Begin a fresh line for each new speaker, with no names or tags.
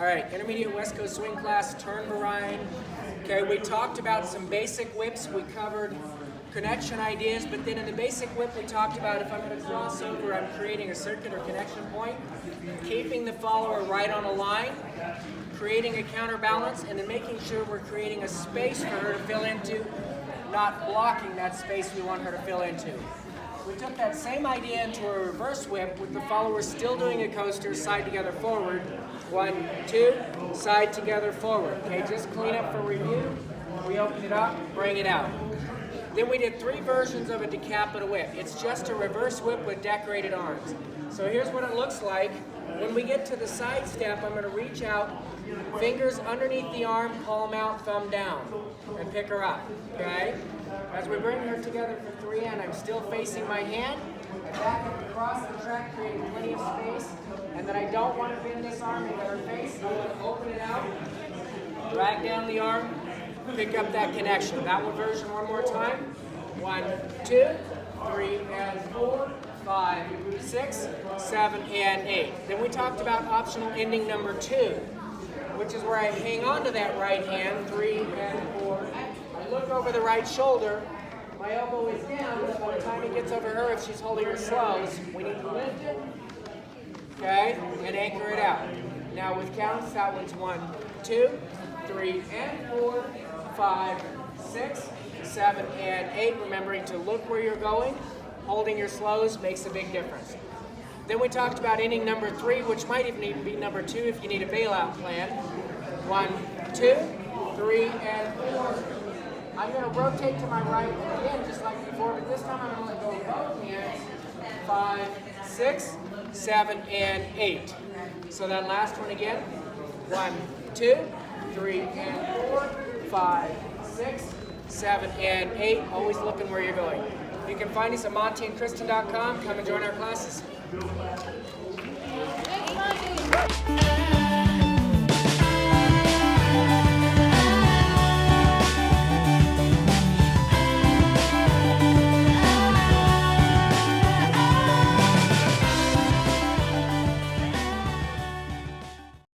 All right, intermediate West Coast swing class, Turnverein. Okay, we talked about some basic whips. We covered connection ideas, but then in the basic whip we talked about if I'm going to cross over, I'm creating a circuit or connection point, keeping the follower right on a line, creating a counterbalance, and then making sure we're creating a space for her to fill into, not blocking that space we want her to fill into. We took that same idea into a reverse whip with the follower still doing a coaster, side together forward. 1, 2, side together forward. Okay, just clean up for review. We open it up, bring it out. Then we did 3 versions of a decapita whip. It's just a reverse whip with decorated arms. So here's what it looks like. When we get to the side step, I'm going to reach out, fingers underneath the arm, palm out, thumb down, and pick her up. Okay? As we bring her together for 3 and I'm still facing my hand. I back up across the track, creating plenty of space. And then I don't want to bend this arm into her face. I want to open it out, drag down the arm, pick up that connection. That one version one more time. 1, 2, 3, and 4, 5, 6, 7, and 8. Then we talked about optional ending number 2, which is where I hang on to that right hand, 3 and 4. I look over the right shoulder. My elbow is down, but by the time it gets over her, if she's holding her slows, we need to lift it, okay, and anchor it out. Now with counts, that one's 1, 2, 3, and 4, 5, 6, 7, and 8. Remembering to look where you're going. Holding your slows makes a big difference. Then we talked about ending number 3, which might even be number 2 if you need a bailout plan. 1, 2, 3, and 4. I'm going to rotate to my right again, just like before, but this time I'm going to let go of both hands. 5, 6, 7, and 8. So that last one again. 1, 2, 3, and 4, 5, 6, 7, and 8. Always looking where you're going. You can find us at montyandkristen.com. Come and join our classes.